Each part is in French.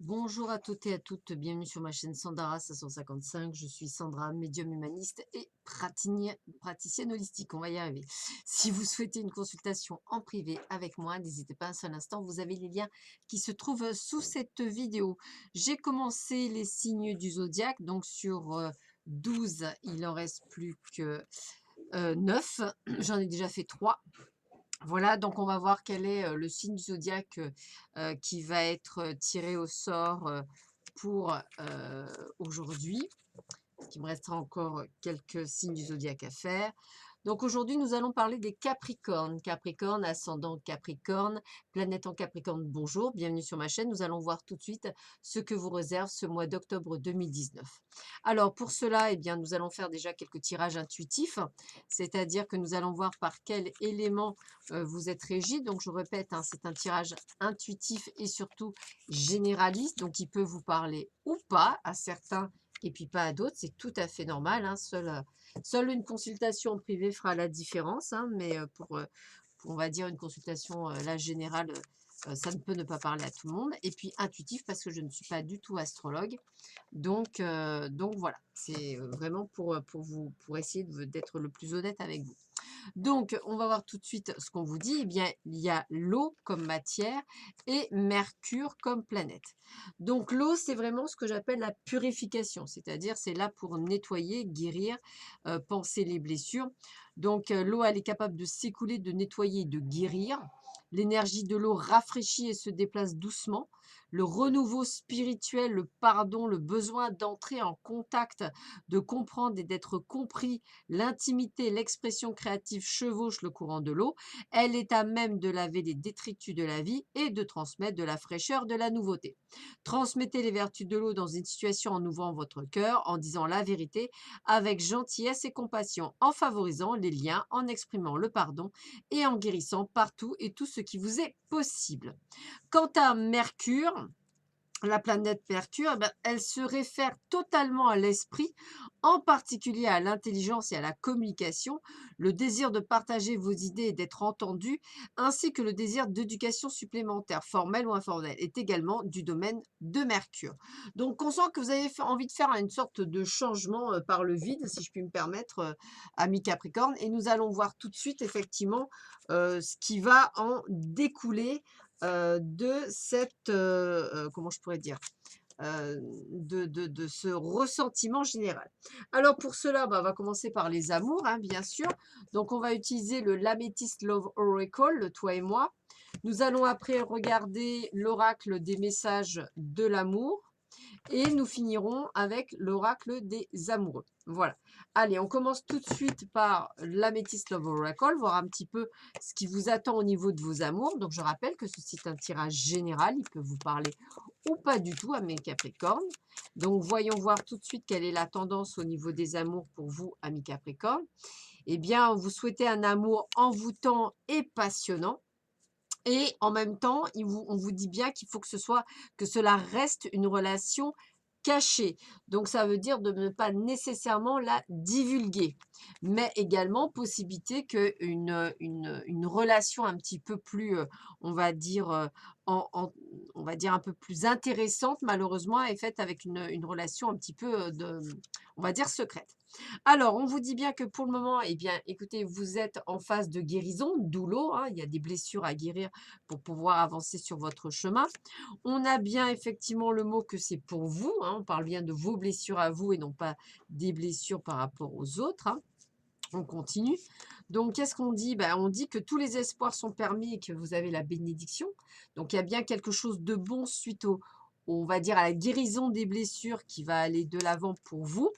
Bonjour à toutes et à toutes, bienvenue sur ma chaîne Sandara 555. Je suis Sandra, médium humaniste et praticienne holistique. On va y arriver. Si vous souhaitez une consultation en privé avec moi, n'hésitez pas un seul instant. Vous avez les liens qui se trouvent sous cette vidéo. J'ai commencé les signes du zodiaque, donc sur 12, il en reste plus que 9. J'en ai déjà fait 3. Voilà, donc on va voir quel est le signe du zodiaque qui va être tiré au sort pour aujourd'hui. Parce qu'il me restera encore quelques signes du zodiaque à faire. Donc aujourd'hui, nous allons parler des Capricornes. Capricorne, ascendant Capricorne, planète en Capricorne, bonjour, bienvenue sur ma chaîne. Nous allons voir tout de suite ce que vous réserve ce mois d'octobre 2019. Alors pour cela, eh bien, nous allons faire déjà quelques tirages intuitifs, c'est-à-dire que nous allons voir par quel élément vous êtes régi. Donc je répète, hein, c'est un tirage intuitif et surtout généraliste, donc il peut vous parler ou pas à certains et puis pas à d'autres, c'est tout à fait normal, hein. Seule une consultation privée fera la différence, hein, mais pour, on va dire, une consultation là, générale, ça ne peut ne pas parler à tout le monde. Et puis intuitif, parce que je ne suis pas du tout astrologue. Donc voilà, c'est vraiment pour essayer d'être le plus honnête avec vous. Donc, on va voir tout de suite ce qu'on vous dit. Eh bien, il y a l'eau comme matière et Mercure comme planète. Donc, l'eau, c'est vraiment ce que j'appelle la purification, c'est-à-dire c'est là pour nettoyer, guérir, panser les blessures. Donc, l'eau, elle est capable de s'écouler, de nettoyer, de guérir. L'énergie de l'eau rafraîchit et se déplace doucement. Le renouveau spirituel, le pardon, le besoin d'entrer en contact, de comprendre et d'être compris, l'intimité, l'expression créative chevauche le courant de l'eau. Elle est à même de laver les détritus de la vie et de transmettre de la fraîcheur, de la nouveauté. Transmettez les vertus de l'eau dans une situation en ouvrant votre cœur, en disant la vérité, avec gentillesse et compassion, en favorisant les liens, en exprimant le pardon et en guérissant partout et tout ce qui vous est possible. Quant à Mercure, la planète Mercure, eh ben, elle se réfère totalement à l'esprit, en particulier à l'intelligence et à la communication, le désir de partager vos idées et d'être entendu, ainsi que le désir d'éducation supplémentaire, formelle ou informelle, est également du domaine de Mercure. Donc on sent que vous avez envie de faire une sorte de changement par le vide, si je puis me permettre, ami Capricorne, et nous allons voir tout de suite effectivement ce qui va en découler de cette, comment je pourrais dire? De ce ressentiment général. Alors pour cela, bah, on va commencer par les amours, hein, bien sûr. Donc on va utiliser le l'Amethyst Love Oracle, le toi et moi. Nous allons après regarder l'oracle des messages de l'amour. Et nous finirons avec l'oracle des amoureux. Voilà. Allez, on commence tout de suite par l'Amethyst Love Oracle, voir un petit peu ce qui vous attend au niveau de vos amours. Donc, je rappelle que ceci est un tirage général. Il peut vous parler ou pas du tout à mes Capricornes. Donc, voyons voir tout de suite quelle est la tendance au niveau des amours pour vous, amis Capricornes. Eh bien, vous souhaitez un amour envoûtant et passionnant. Et en même temps, on vous dit bien qu'il faut que cela reste une relation cachée. Donc, ça veut dire de ne pas nécessairement la divulguer, mais également possibilité une relation un petit peu plus, on va dire, on va dire un peu plus intéressante, malheureusement, est faite avec une relation un petit peu on va dire secrète. Alors, on vous dit bien que pour le moment, eh bien, écoutez, vous êtes en phase de guérison, d'où l'eau, hein, il y a des blessures à guérir pour pouvoir avancer sur votre chemin. On a bien effectivement le mot que c'est pour vous, hein, on parle bien de vos blessures à vous et non pas des blessures par rapport aux autres, hein. On continue. Donc, qu'est-ce qu'on dit? Ben, on dit que tous les espoirs sont permis et que vous avez la bénédiction. Donc, il y a bien quelque chose de bon suite on va dire, à la guérison des blessures qui va aller de l'avant pour vous.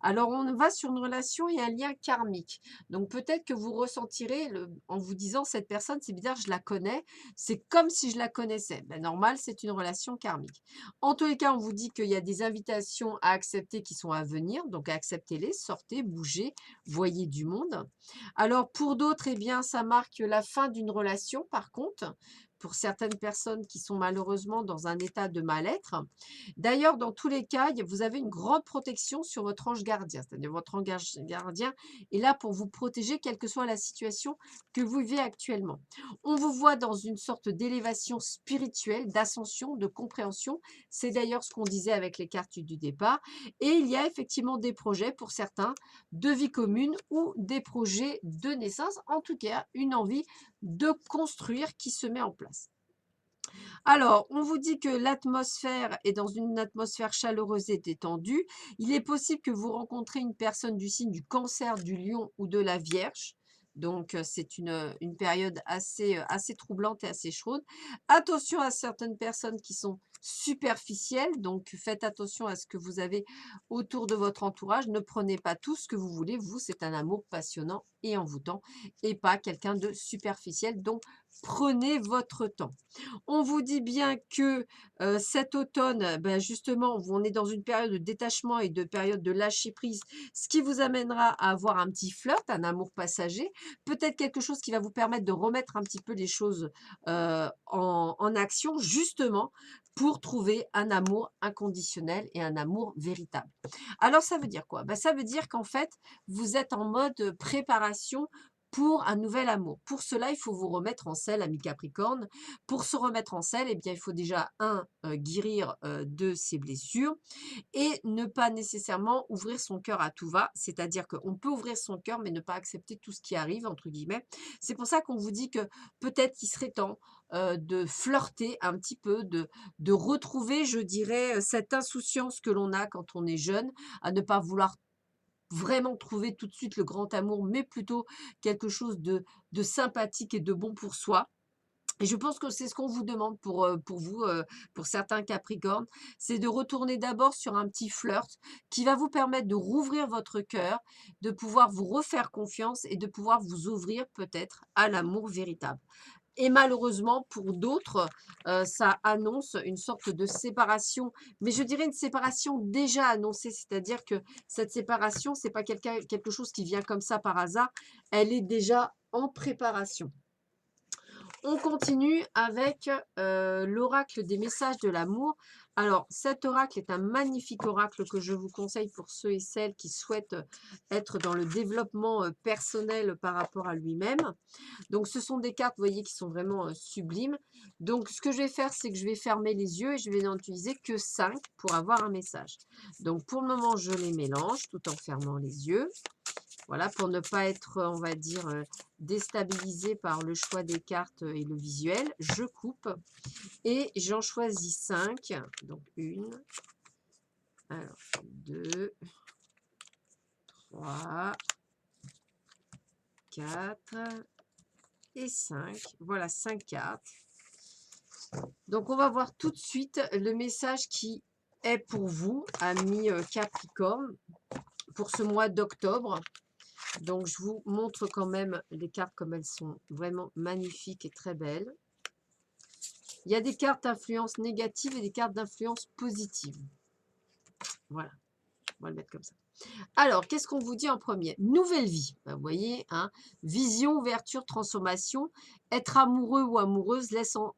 Alors, on va sur une relation et un lien karmique. Donc, peut-être que vous ressentirez, en vous disant, cette personne, c'est bizarre, je la connais, c'est comme si je la connaissais. Ben, normal, c'est une relation karmique. En tous les cas, on vous dit qu'il y a des invitations à accepter qui sont à venir. Donc, acceptez-les, sortez, bougez, voyez du monde. Alors, pour d'autres, eh bien, ça marque la fin d'une relation, par contre, pour certaines personnes qui sont malheureusement dans un état de mal-être. D'ailleurs, dans tous les cas, vous avez une grande protection sur votre ange gardien, c'est-à-dire votre ange gardien est là pour vous protéger, quelle que soit la situation que vous vivez actuellement. On vous voit dans une sorte d'élévation spirituelle, d'ascension, de compréhension. C'est d'ailleurs ce qu'on disait avec les cartes du départ. Et il y a effectivement des projets pour certains de vie commune ou des projets de naissance, en tout cas une envie de construire qui se met en place. Alors, on vous dit que l'atmosphère est dans une atmosphère chaleureuse et détendue. Il est possible que vous rencontrez une personne du signe du Cancer, du Lion ou de la Vierge. Donc, c'est une période assez troublante et assez chaude. Attention à certaines personnes qui sont superficielles. Donc, faites attention à ce que vous avez autour de votre entourage. Ne prenez pas tout ce que vous voulez. Vous, c'est un amour passionnant et envoûtant et pas quelqu'un de superficiel. Donc, prenez votre temps. On vous dit bien que cet automne, ben justement, on est dans une période de détachement et de période de lâcher prise, ce qui vous amènera à avoir un petit flirt, un amour passager, peut-être quelque chose qui va vous permettre de remettre un petit peu les choses en action, justement, pour trouver un amour inconditionnel et un amour véritable. Alors, ça veut dire quoi? Ben, ça veut dire qu'en fait, vous êtes en mode préparation pour un nouvel amour. Pour cela, il faut vous remettre en selle, ami Capricorne. Pour se remettre en selle, eh bien, il faut déjà, guérir de ses blessures et ne pas nécessairement ouvrir son cœur à tout va. C'est-à-dire qu'on peut ouvrir son cœur, mais ne pas accepter tout ce qui arrive, entre guillemets. C'est pour ça qu'on vous dit que peut-être qu'il serait temps de flirter un petit peu, de retrouver, je dirais, cette insouciance que l'on a quand on est jeune, à ne pas vouloir vraiment trouver tout de suite le grand amour, mais plutôt quelque chose de sympathique et de bon pour soi. Et je pense que c'est ce qu'on vous demande pour vous, pour certains Capricornes, c'est de retourner d'abord sur un petit flirt qui va vous permettre de rouvrir votre cœur, de pouvoir vous refaire confiance et de pouvoir vous ouvrir peut-être à l'amour véritable. Et malheureusement, pour d'autres, ça annonce une sorte de séparation, mais je dirais une séparation déjà annoncée, c'est-à-dire que cette séparation, c'est pas quelque chose qui vient comme ça par hasard, elle est déjà en préparation. On continue avec l'oracle des messages de l'amour. Alors, cet oracle est un magnifique oracle que je vous conseille pour ceux et celles qui souhaitent être dans le développement personnel par rapport à lui-même. Donc, ce sont des cartes, vous voyez, qui sont vraiment sublimes. Donc, ce que je vais faire, c'est que je vais fermer les yeux et je vais n'en utiliser que 5 pour avoir un message. Donc, pour le moment, je les mélange tout en fermant les yeux. Voilà, pour ne pas être, on va dire, déstabilisé par le choix des cartes et le visuel. Je coupe et j'en choisis 5. Donc, 1, alors 2, 3, 4 et 5. Voilà, 5 cartes. Donc, on va voir tout de suite le message qui est pour vous, amis Capricorne, pour ce mois d'octobre. Donc, je vous montre quand même les cartes comme elles sont vraiment magnifiques et très belles. Il y a des cartes d'influence négative et des cartes d'influence positive. Voilà, on va le mettre comme ça. Alors, qu'est-ce qu'on vous dit en premier? Nouvelle vie. Ben, vous voyez, hein, vision, ouverture, transformation. Être amoureux ou amoureuse,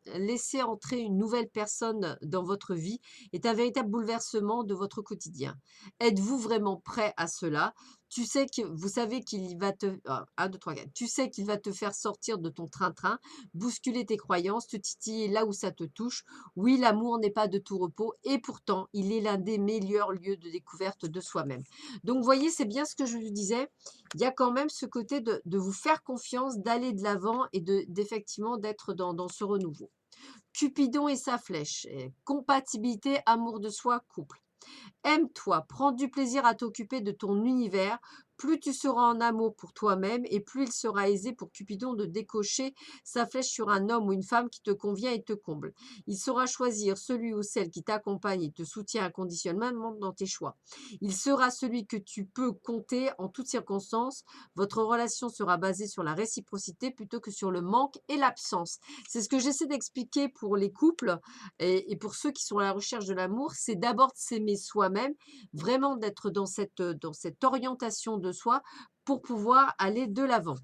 laisser entrer une nouvelle personne dans votre vie est un véritable bouleversement de votre quotidien. Êtes-vous vraiment prêt à cela? Vous savez qu'il va te... 1, 2, 3, 4. Tu sais qu'il va te faire sortir de ton train-train, bousculer tes croyances, te titiller là où ça te touche. Oui, l'amour n'est pas de tout repos et pourtant, il est l'un des meilleurs lieux de découverte de soi-même. Donc, vous voyez, c'est bien ce que je vous disais. Il y a quand même ce côté de vous faire confiance, d'aller de l'avant et d'effectivement d'être dans ce renouveau. Cupidon et sa flèche. Compatibilité, amour de soi, couple. Aime-toi, prends du plaisir à t'occuper de ton univers. Plus tu seras en amour pour toi-même et plus il sera aisé pour Cupidon de décocher sa flèche sur un homme ou une femme qui te convient et te comble. Il saura choisir celui ou celle qui t'accompagne et te soutient inconditionnellement dans tes choix. Il sera celui que tu peux compter en toutes circonstances. Votre relation sera basée sur la réciprocité plutôt que sur le manque et l'absence. C'est ce que j'essaie d'expliquer pour les couples et pour ceux qui sont à la recherche de l'amour, c'est d'abord de s'aimer soi-même, vraiment d'être dans cette orientation de soi pour pouvoir aller de l'avant.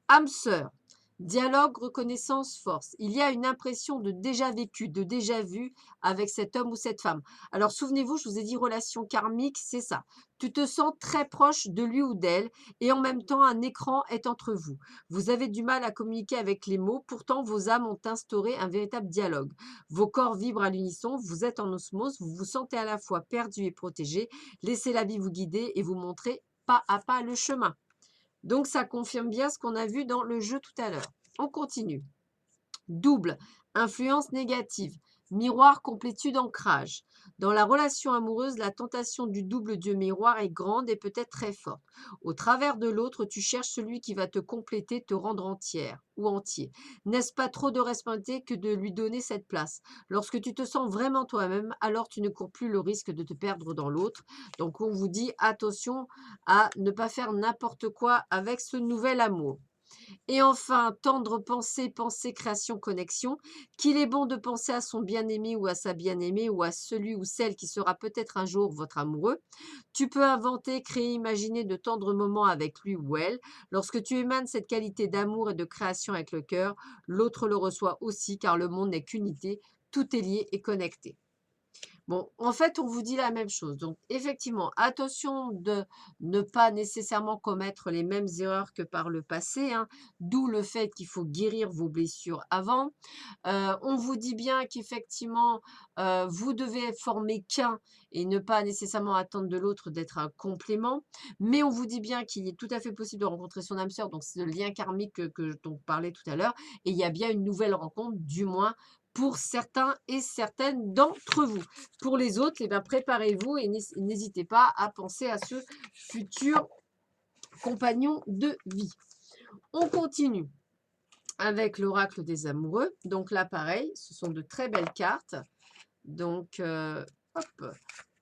Âme sœur, Dialogue, reconnaissance, force. Il y a une impression de déjà vécu, de déjà vu avec cet homme ou cette femme. Alors souvenez-vous, je vous ai dit relation karmique, c'est ça. Tu te sens très proche de lui ou d'elle et en même temps un écran est entre vous. Vous avez du mal à communiquer avec les mots, pourtant vos âmes ont instauré un véritable dialogue. Vos corps vibrent à l'unisson, vous êtes en osmose, vous vous sentez à la fois perdu et protégé. Laissez la vie vous guider et vous montrer pas à pas le chemin. Donc, ça confirme bien ce qu'on a vu dans le jeu tout à l'heure. On continue. Double, influence négative. Miroir, complétude, ancrage. Dans la relation amoureuse, la tentation du double Dieu miroir est grande et peut-être très forte. Au travers de l'autre, tu cherches celui qui va te compléter, te rendre entière ou entier. N'est-ce pas trop de responsabilité que de lui donner cette place? Lorsque tu te sens vraiment toi-même, alors tu ne cours plus le risque de te perdre dans l'autre. Donc on vous dit attention à ne pas faire n'importe quoi avec ce nouvel amour. Et enfin, tendre pensée, pensée, création, connexion, qu'il est bon de penser à son bien-aimé ou à sa bien-aimée ou à celui ou celle qui sera peut-être un jour votre amoureux. Tu peux inventer, créer, imaginer de tendres moments avec lui ou elle. Lorsque tu émanes cette qualité d'amour et de création avec le cœur, l'autre le reçoit aussi car le monde n'est qu'unité, tout est lié et connecté. Bon, en fait, on vous dit la même chose. Donc, effectivement, attention de ne pas nécessairement commettre les mêmes erreurs que par le passé, hein, d'où le fait qu'il faut guérir vos blessures avant. On vous dit bien qu'effectivement, vous devez former qu'un et ne pas nécessairement attendre de l'autre d'être un complément. Mais on vous dit bien qu'il est tout à fait possible de rencontrer son âme sœur. Donc, c'est le lien karmique dont je parlais tout à l'heure. Et il y a bien une nouvelle rencontre, du moins pour certains et certaines d'entre vous. Pour les autres, eh bien, préparez-vous et n'hésitez pas à penser à ce futur compagnon de vie. On continue avec l'oracle des amoureux. Donc là, pareil, ce sont de très belles cartes. Donc, hop,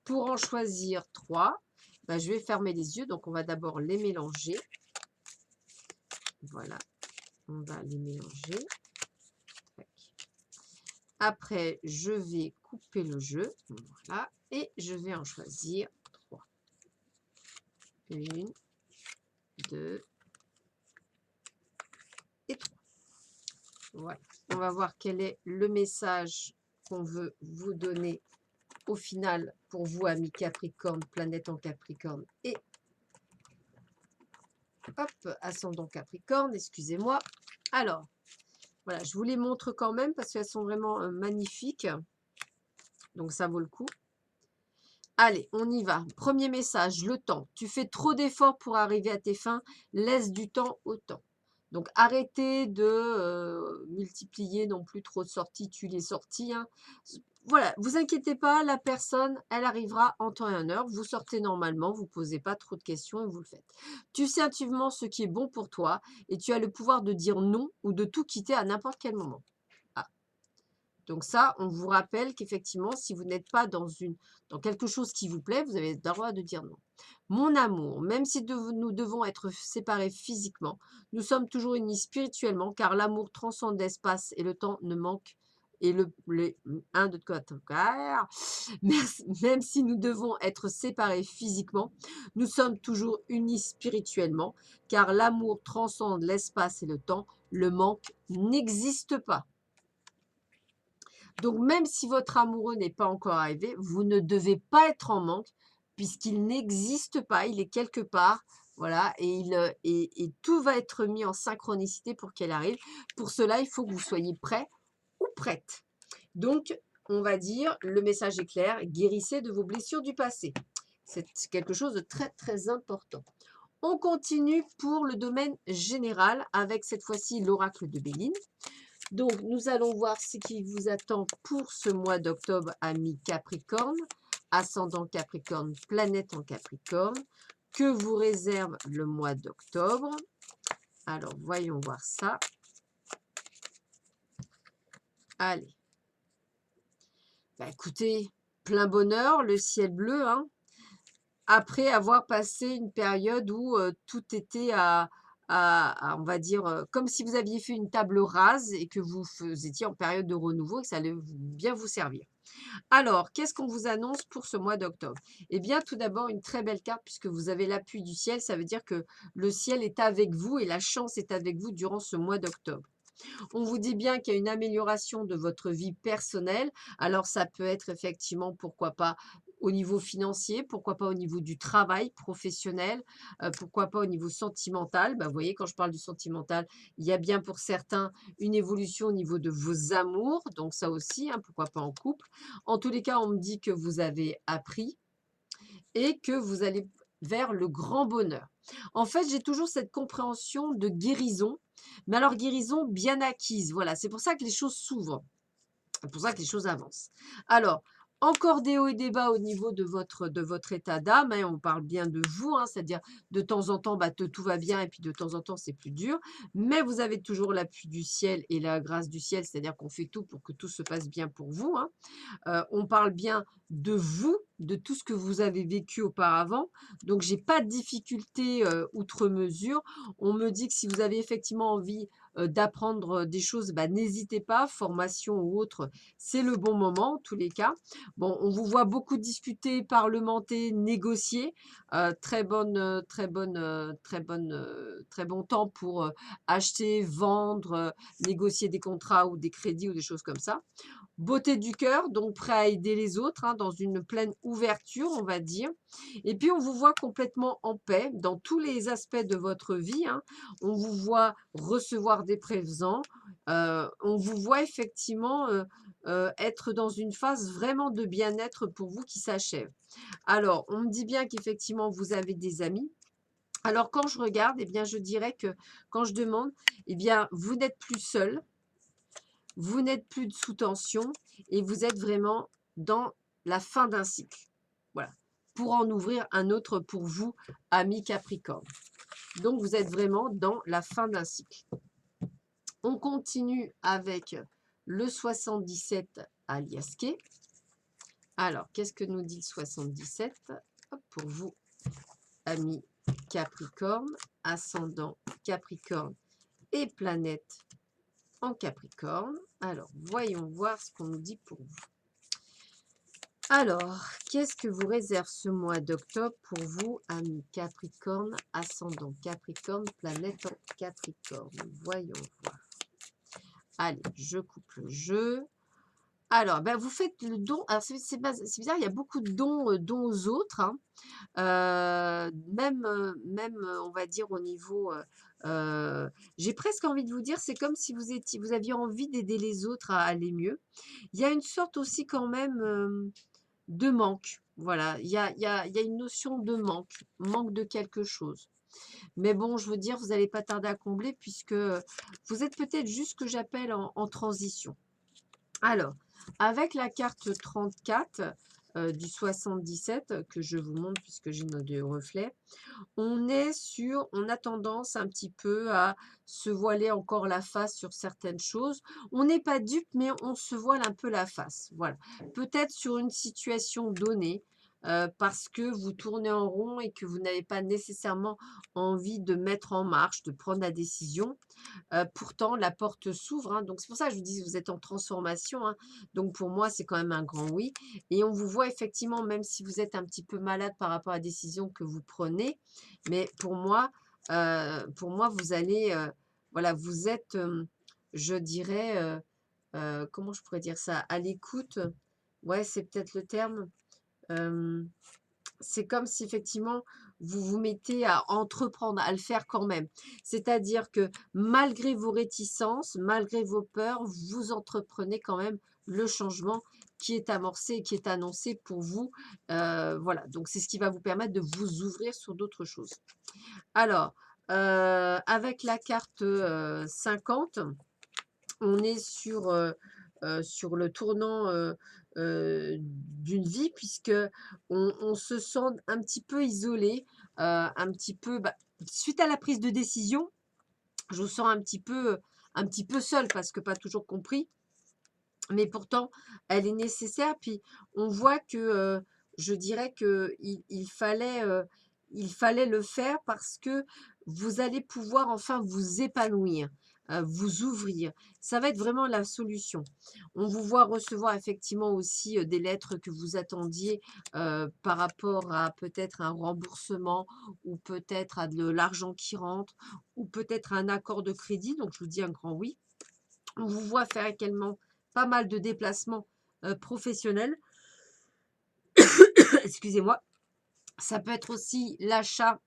pour en choisir 3, ben, je vais fermer les yeux. Donc, on va d'abord les mélanger. Voilà, on va les mélanger. Après, je vais couper le jeu. Voilà, et je vais en choisir 3. 1, 2 et 3. Voilà. On va voir quel est le message qu'on veut vous donner au final pour vous, amis Capricorne, planète en Capricorne et hop, ascendant Capricorne, excusez-moi. Alors, voilà, je vous les montre quand même parce qu'elles sont vraiment magnifiques. Donc, ça vaut le coup. Allez, on y va. Premier message, le temps. Tu fais trop d'efforts pour arriver à tes fins. Laisse du temps au temps. Donc, arrêtez de multiplier non plus trop de sorties, tu les sorties. Hein. Voilà, vous inquiétez pas, la personne, elle arrivera en temps et en heure. Vous sortez normalement, vous ne posez pas trop de questions et vous le faites. Tu sais intuitivement ce qui est bon pour toi et tu as le pouvoir de dire non ou de tout quitter à n'importe quel moment. Ah. Donc ça, on vous rappelle qu'effectivement, si vous n'êtes pas dans quelque chose qui vous plaît, vous avez le droit de dire non. Mon amour, même si nous devons être séparés physiquement, nous sommes toujours unis spirituellement, car l'amour transcende l'espace et le temps ne manque. Et un de côté. Même si nous devons être séparés physiquement, nous sommes toujours unis spirituellement, car l'amour transcende l'espace et le temps. Le manque n'existe pas. Donc, même si votre amoureux n'est pas encore arrivé, vous ne devez pas être en manque puisqu'il n'existe pas, il est quelque part, voilà, et tout va être mis en synchronicité pour qu'elle arrive. Pour cela, il faut que vous soyez prêt ou prête. Donc, on va dire, le message est clair, guérissez de vos blessures du passé. C'est quelque chose de très, très important. On continue pour le domaine général avec cette fois-ci l'oracle de Béline. Donc, nous allons voir ce qui vous attend pour ce mois d'octobre, amis Capricorne, ascendant Capricorne, planète en Capricorne. Que vous réserve le mois d'octobre? Alors, voyons voir ça. Allez. Bah, écoutez, plein bonheur, le ciel bleu, hein, après avoir passé une période où tout était on va dire, comme si vous aviez fait une table rase et que étiez en période de renouveau et que ça allait bien vous servir. Alors, qu'est-ce qu'on vous annonce pour ce mois d'octobre? Eh bien, tout d'abord, une très belle carte puisque vous avez l'appui du ciel. Ça veut dire que le ciel est avec vous et la chance est avec vous durant ce mois d'octobre. On vous dit bien qu'il y a une amélioration de votre vie personnelle. Alors, ça peut être effectivement, pourquoi pas, au niveau financier, pourquoi pas au niveau du travail professionnel, pourquoi pas au niveau sentimental. Bah, vous voyez, quand je parle du sentimental, il y a bien pour certains une évolution au niveau de vos amours, donc ça aussi, hein, pourquoi pas en couple. En tous les cas, on me dit que vous avez appris et que vous allez vers le grand bonheur. En fait, j'ai toujours cette compréhension de guérison, mais alors guérison bien acquise. Voilà, c'est pour ça que les choses s'ouvrent. C'est pour ça que les choses avancent. Alors, encore des hauts et des bas au niveau de votre état d'âme, hein, on parle bien de vous, hein, c'est-à-dire de temps en temps, bah, tout va bien et puis de temps en temps, c'est plus dur. Mais vous avez toujours l'appui du ciel et la grâce du ciel, c'est-à-dire qu'on fait tout pour que tout se passe bien pour vous, hein. On parle bien de vous, de tout ce que vous avez vécu auparavant. Donc, j'ai pas de difficulté outre mesure. On me dit que si vous avez effectivement envie d'apprendre des choses, bah, n'hésitez pas, formation ou autre, c'est le bon moment, en tous les cas. Bon, on vous voit beaucoup discuter, parlementer, négocier. Très bon temps pour acheter, vendre, négocier des contrats ou des crédits ou des choses comme ça. Beauté du cœur, donc prêt à aider les autres, hein, dans une pleine ouverture, on va dire. Et puis, on vous voit complètement en paix dans tous les aspects de votre vie, hein. On vous voit recevoir des présents. On vous voit effectivement être dans une phase vraiment de bien-être pour vous qui s'achève. Alors, on me dit bien qu'effectivement, vous avez des amis. Alors, quand je regarde, eh bien, je dirais que quand je demande, eh bien, vous n'êtes plus seul. Vous n'êtes plus sous tension et vous êtes vraiment dans la fin d'un cycle. Voilà. Pour en ouvrir un autre pour vous, amis Capricorne. Donc, vous êtes vraiment dans la fin d'un cycle. On continue avec le 77 à Liasquet. Alors, qu'est-ce que nous dit le 77? Hop, pour vous, amis Capricorne, ascendant Capricorne et planète en Capricorne. Alors, voyons voir ce qu'on nous dit pour vous. Alors, qu'est-ce que vous réserve ce mois d'octobre pour vous, amis Capricorne, ascendant Capricorne, planète en Capricorne? Voyons voir. Allez, je coupe le jeu. Alors, ben, vous faites le don. Alors, c'est bizarre, il y a beaucoup de dons aux autres, hein. On va dire au niveau, j'ai presque envie de vous dire, c'est comme si vous aviez envie d'aider les autres à aller mieux. Il y a une sorte aussi quand même, de manque. Voilà, il y a une notion de manque de quelque chose. Mais bon, je veux dire, vous n'allez pas tarder à combler puisque, vous êtes peut-être juste ce que j'appelle en transition. Alors, avec la carte 34 du 77 que je vous montre puisque j'ai nos deux reflets, on a tendance un petit peu à se voiler encore la face sur certaines choses. On n'est pas dupe, mais on se voile un peu la face. Voilà. Peut-être sur une situation donnée, parce que vous tournez en rond et que vous n'avez pas nécessairement envie de mettre en marche, de prendre la décision. Pourtant, la porte s'ouvre, hein, donc c'est pour ça que je vous dis, vous êtes en transformation, hein, donc pour moi, c'est quand même un grand oui. Et on vous voit effectivement, même si vous êtes un petit peu malade par rapport à la décision que vous prenez, mais pour moi, vous allez, voilà, vous êtes, je dirais, comment je pourrais dire ça? À l'écoute, ouais, c'est peut-être le terme. C'est comme si effectivement vous vous mettez à entreprendre, à le faire quand même. C'est-à-dire que malgré vos réticences, malgré vos peurs, vous entreprenez quand même le changement qui est amorcé et qui est annoncé pour vous. Voilà, donc c'est ce qui va vous permettre de vous ouvrir sur d'autres choses. Alors, avec la carte 50, on est sur le tournant d'une vie puisque on se sent un petit peu isolé, un petit peu, bah, suite à la prise de décision, je vous sens un petit peu seul parce que pas toujours compris, mais pourtant elle est nécessaire. Puis on voit que je dirais que il fallait le faire parce que vous allez pouvoir enfin vous épanouir, vous ouvrir. Ça va être vraiment la solution. On vous voit recevoir effectivement aussi des lettres que vous attendiez par rapport à peut-être un remboursement ou peut-être à de l'argent qui rentre ou peut-être un accord de crédit. Donc, je vous dis un grand oui. On vous voit faire également pas mal de déplacements professionnels. Excusez-moi. Ça peut être aussi l'achat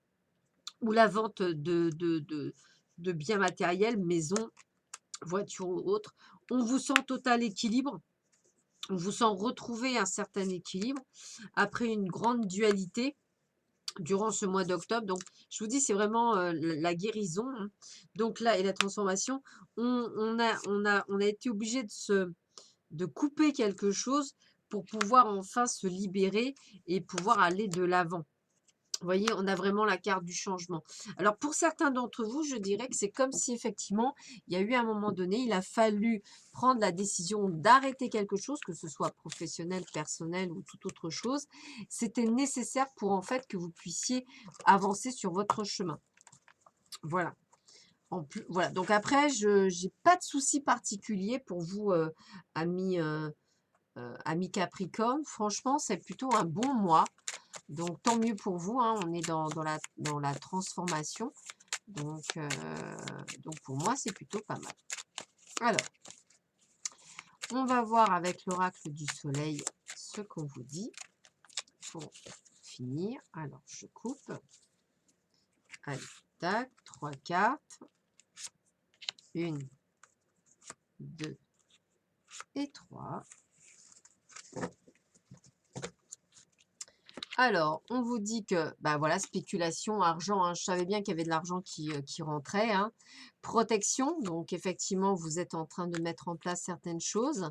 ou la vente de biens matériels, maison, voiture ou autre. On vous sent total équilibre. On vous sent retrouver un certain équilibre après une grande dualité durant ce mois d'octobre. Donc, je vous dis, c'est vraiment la guérison. Hein. Donc là, et la transformation, on a été obligé de couper quelque chose pour pouvoir enfin se libérer et pouvoir aller de l'avant. Vous voyez, on a vraiment la carte du changement. Alors, pour certains d'entre vous, je dirais que c'est comme si effectivement, il y a eu un moment donné, il a fallu prendre la décision d'arrêter quelque chose, que ce soit professionnel, personnel ou toute autre chose. C'était nécessaire pour en fait que vous puissiez avancer sur votre chemin. Voilà. En plus, voilà. Donc après, je n'ai pas de souci particulier pour vous, amis, amis Capricorne. Franchement, c'est plutôt un bon mois. Donc, tant mieux pour vous, hein, on est dans la transformation. Donc, pour moi, c'est plutôt pas mal. Alors, on va voir avec l'oracle du soleil ce qu'on vous dit pour finir. Alors, je coupe. Allez, tac, 3 cartes. 1, 2 et 3. Alors, on vous dit que, bah voilà, spéculation, argent, hein, je savais bien qu'il y avait de l'argent qui rentrait. Hein. Protection, donc effectivement, vous êtes en train de mettre en place certaines choses.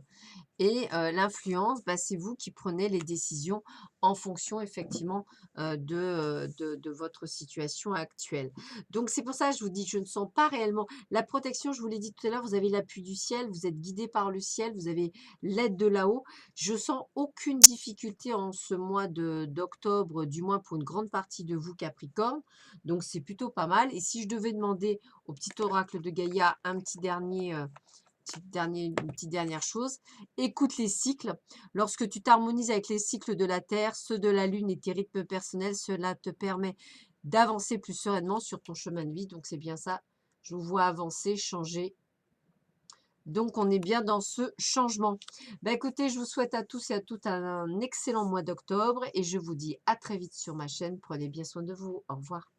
Et l'influence, bah, c'est vous qui prenez les décisions en fonction effectivement de votre situation actuelle. Donc c'est pour ça que je vous dis, je ne sens pas réellement la protection, je vous l'ai dit tout à l'heure, vous avez l'appui du ciel, vous êtes guidé par le ciel, vous avez l'aide de là-haut. Je sens aucune difficulté en ce mois d'octobre, du moins pour une grande partie de vous Capricorne. Donc c'est plutôt pas mal. Et si je devais demander au petit oracle de Gaïa un petit dernier... une petite dernière chose, écoute les cycles. Lorsque tu t'harmonises avec les cycles de la Terre, ceux de la Lune et tes rythmes personnels, cela te permet d'avancer plus sereinement sur ton chemin de vie. Donc, c'est bien ça. Je vous vois avancer, changer. Donc, on est bien dans ce changement. Ben, écoutez, je vous souhaite à tous et à toutes un excellent mois d'octobre et je vous dis à très vite sur ma chaîne. Prenez bien soin de vous. Au revoir.